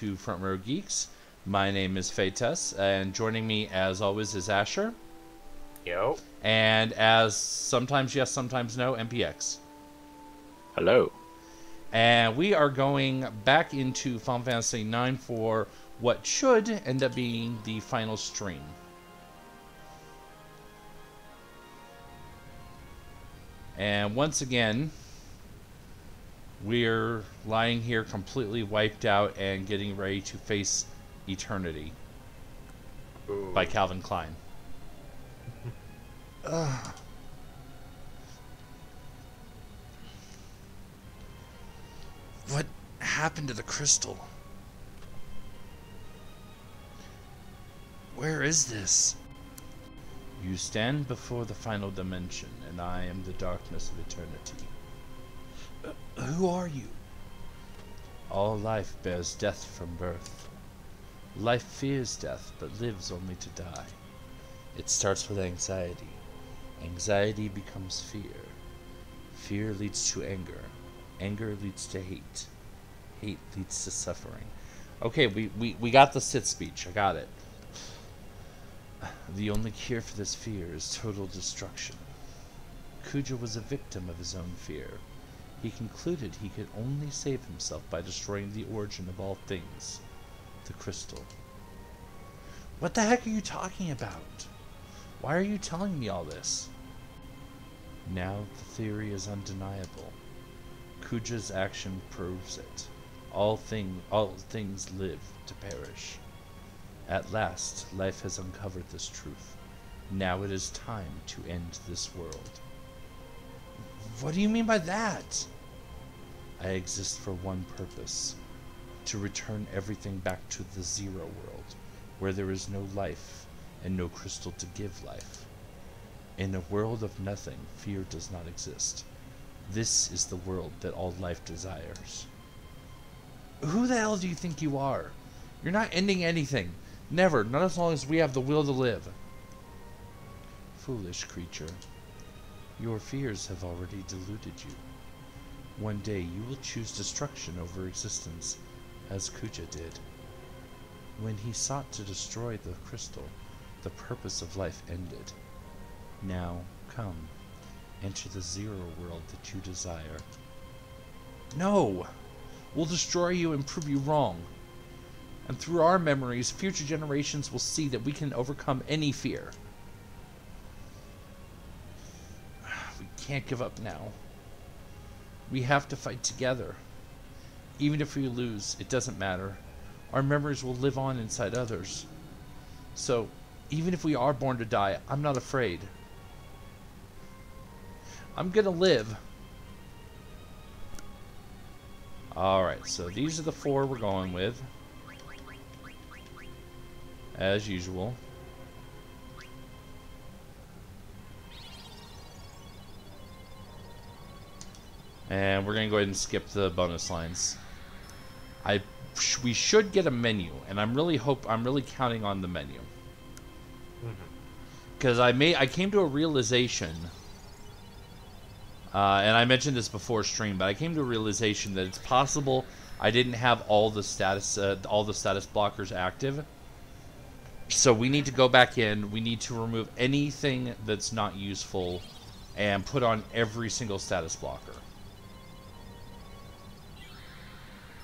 to Front Row Geeks. My name is Feites, and joining me, as always, is Asher. Yo. And as sometimes yes, sometimes no, MPX. Hello. And we are going back into Final Fantasy IX for what should end up being the final stream. And once again, we're lying here completely wiped out and getting ready to face eternity. Ooh. By Calvin Klein. What happened to the crystal? Where is this? You stand before the final dimension, and I am the darkness of eternity. Who are you? All life bears death from birth. Life fears death, but lives only to die. It starts with anxiety. Anxiety becomes fear. Fear leads to anger. Anger leads to hate. Hate leads to suffering. Okay, we got the Sith speech. I got it. The only cure for this fear is total destruction. Kuja was a victim of his own fear. He concluded he could only save himself by destroying the origin of all things, the crystal. What the heck are you talking about? Why are you telling me all this? Now the theory is undeniable. Kuja's action proves it. All things live to perish. At last, life has uncovered this truth. Now it is time to end this world. What do you mean by that? I exist for one purpose. To return everything back to the Zero World, where there is no life and no crystal to give life. In a world of nothing, fear does not exist. This is the world that all life desires. Who the hell do you think you are? You're not ending anything. Never, not as long as we have the will to live. Foolish creature. Your fears have already deluded you. One day you will choose destruction over existence, as Kuja did. When he sought to destroy the crystal, the purpose of life ended. Now, come, enter the Zero World that you desire. No! We'll destroy you and prove you wrong. And through our memories, future generations will see that we can overcome any fear. We can't give up now. We have to fight together. Even if we lose, it doesn't matter. Our memories will live on inside others. So, even if we are born to die, I'm not afraid. I'm gonna live. Alright, so these are the four we're going with. As usual. And we're going to go ahead and skip the bonus lines. We should get a menu, and I'm really counting on the menu. Because I came to a realization, and I mentioned this before stream, but I came to a realization that it's possible I didn't have all the status blockers active. So we need to go back in. We need to remove anything that's not useful, and put on every single status blocker.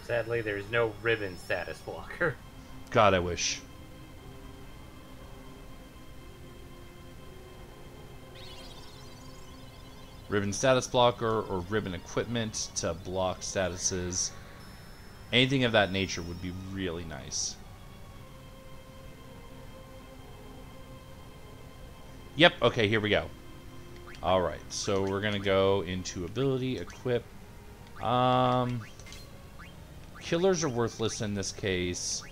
Sadly, there's no ribbon status blocker. God, I wish. Ribbon status blocker or ribbon equipment to block statuses. Anything of that nature would be really nice. Yep, okay, here we go. Alright, so we're gonna go into ability, equip. Killers are worthless in this case.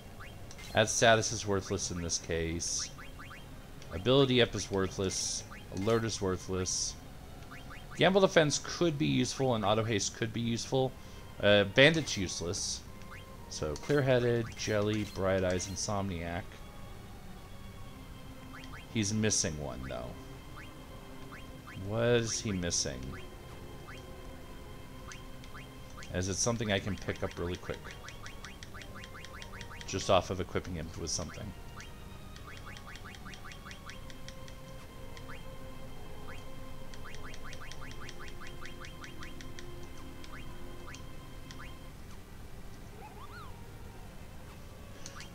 Add status is worthless in this case. Ability up is worthless. Alert is worthless. Gamble defense could be useful, and auto haste could be useful. Bandit's useless. So clear-headed, jelly, bright eyes, insomniac. He's missing one though. What is he missing? As it's something I can pick up really quick. just off of equipping him with something.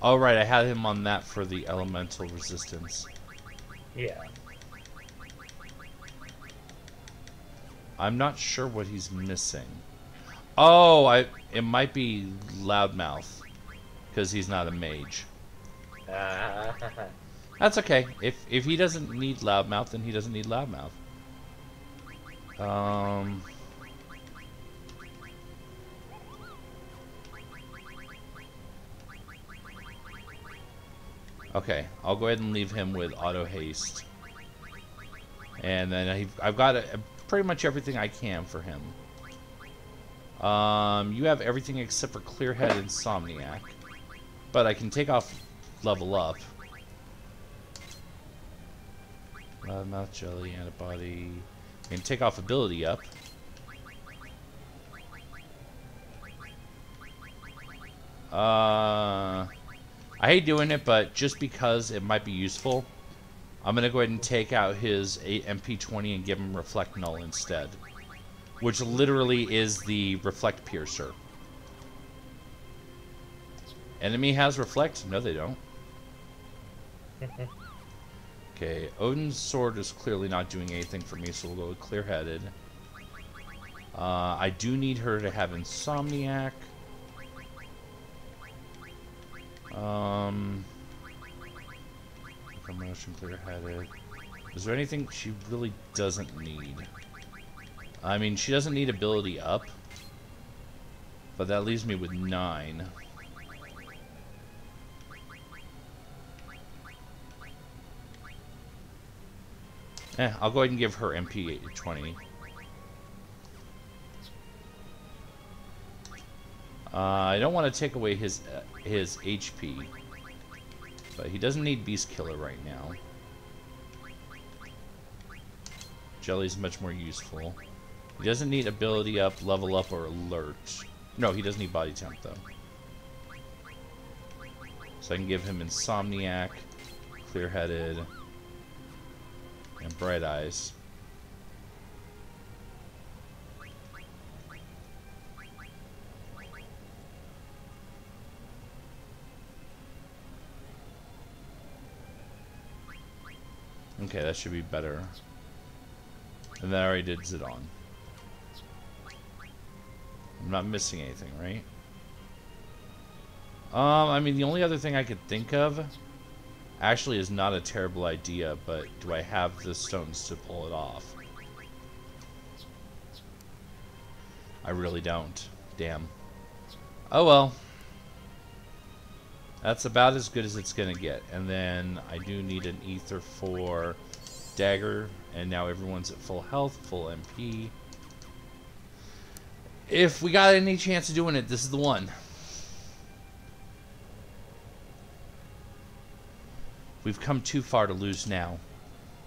Oh, right, I had him on that for the elemental resistance. Yeah. I'm not sure what he's missing. Oh, it might be Loudmouth, because he's not a mage. That's okay. If he doesn't need Loudmouth, then he doesn't need Loudmouth. Okay, I'll go ahead and leave him with auto haste. And then I've got pretty much everything I can for him. You have everything except for Clearhead and Insomniac. But I can take off level up. Loudmouth, Jelly, Antibody. I can take off ability up. I hate doing it, but just because it might be useful, I'm going to go ahead and take out his MP20 and give him Reflect Null instead. Which literally is the Reflect Piercer. Enemy has Reflect? No, they don't. Okay, Odin's Sword is clearly not doing anything for me, so we'll go with Clear-Headed. I do need her to have Insomniac. Promotion, Clear-Headed. Is there anything she really doesn't need? I mean, she doesn't need ability up. But that leaves me with 9. I'll go ahead and give her MP 20. I don't want to take away his HP, but he doesn't need Beast Killer right now. Jelly's much more useful. He doesn't need ability up, level up, or alert. No, he doesn't need body temp though. So I can give him Insomniac, Clear-Headed, and Bright Eyes. Okay, that should be better. And then I already did Zidon. I'm not missing anything, right? I mean, the only other thing I could think of actually is not a terrible idea, but do I have the stones to pull it off? I really don't. Damn. Oh well. That's about as good as it's gonna get. And then I do need an ether for Dagger, and now everyone's at full health, full MP. If we got any chance of doing it, this is the one. We've come too far to lose now.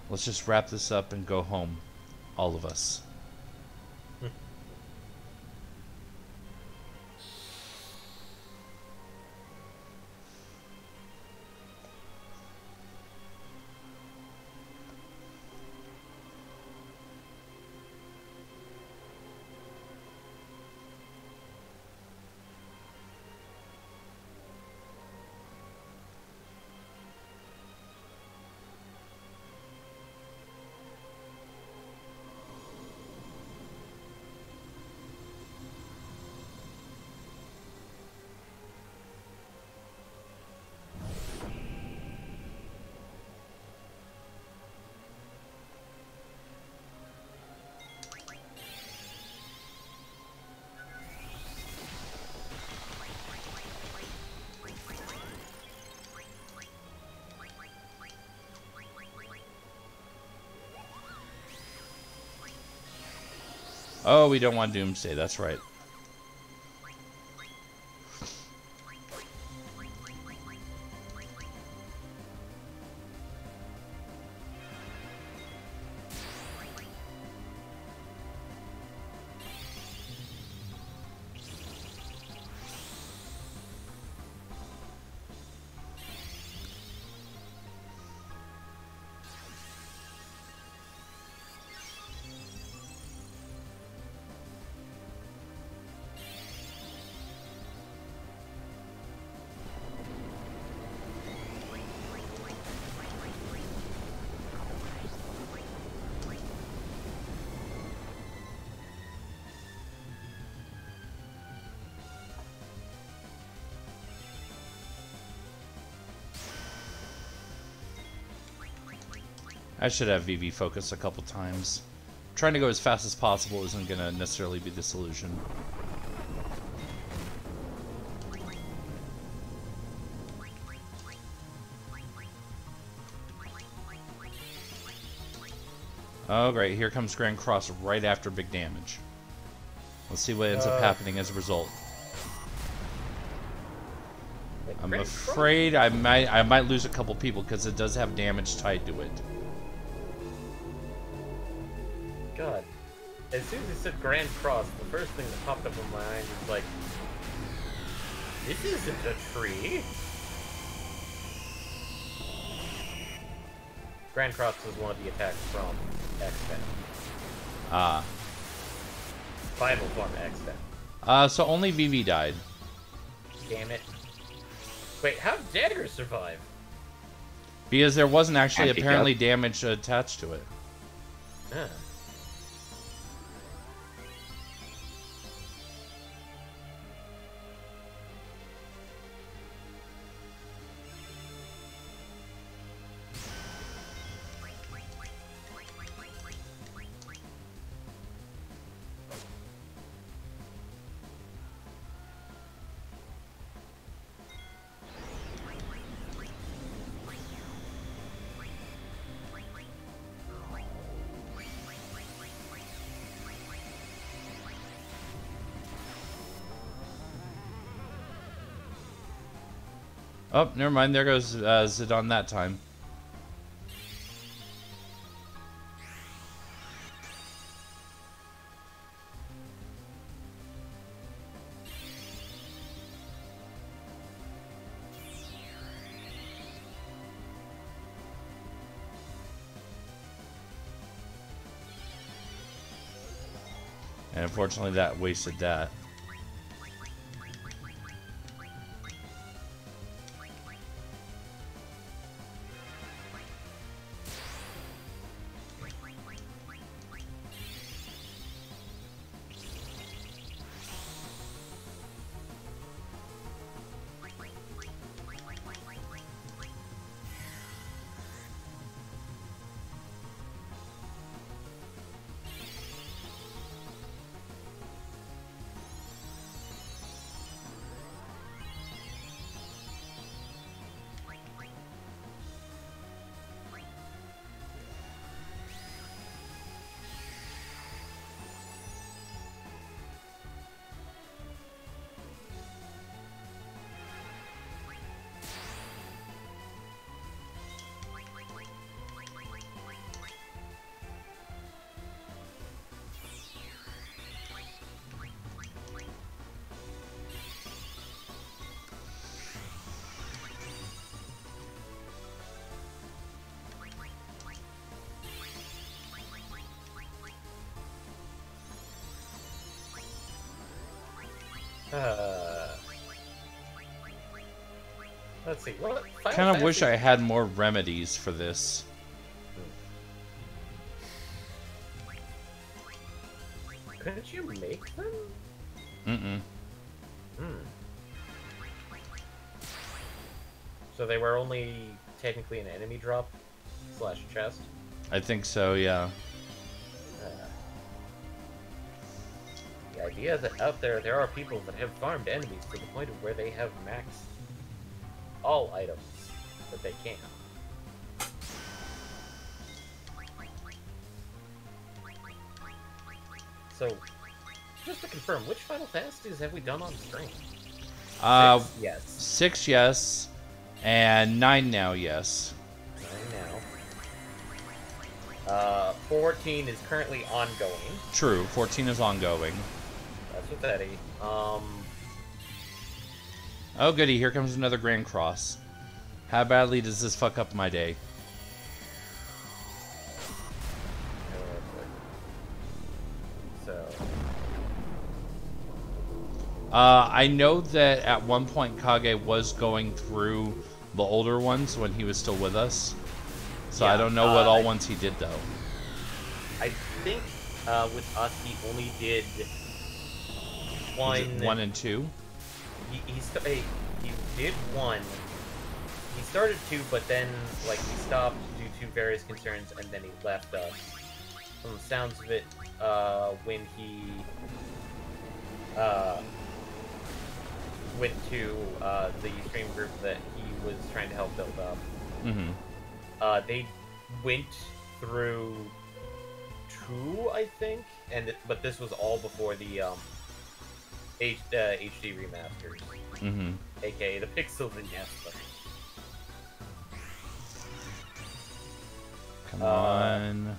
Let's just wrap this up and go home. All of us. Oh, we don't want Doomsday, that's right. I should have VV focus a couple times. Trying to go as fast as possible isn't going to necessarily be the solution. Oh, great. Here comes Grand Cross right after big damage. Let's see what ends up happening as a result. I'm afraid I might lose a couple people because it does have damage tied to it. God. As soon as it said Grand Cross, the first thing that popped up in my mind was like, this isn't a tree. Grand Cross was one of the attacks from X-Men. Final form X-Men. So only VV died. Damn it. Wait, how did Dagger survive? Because there wasn't actually Anti-gov. apparently damage attached to it. Huh. Oh, never mind. There goes Zidane that time. And unfortunately that wasted that. Let's see. What? Kind of wish I had more remedies for this. Couldn't you make them? Mm-mm. So they were only technically an enemy drop / chest? I think so, yeah. The idea that out there are people that have farmed enemies to the point of where they have maxed all items that they can. So, just to confirm, which Final Fantasies have we done on stream? 6, yes. 6, yes. And 9 now, yes. 9 now. 14 is currently ongoing. True, 14 is ongoing. That's with Eddie. Oh goody, here comes another Grand Cross. How badly does this fuck up my day? So... I know that at one point Kage was going through the older ones when he was still with us. So yeah, I don't know what all ones he did though. I think with us he only did one... 1 and 2? He did 1, he started to, but then like he stopped due to various concerns, and then he left us. From the sounds of it, when he went to the stream group that he was trying to help build up. They went through 2, I think, but this was all before the HD remasters, aka the pixels and yes. Come on.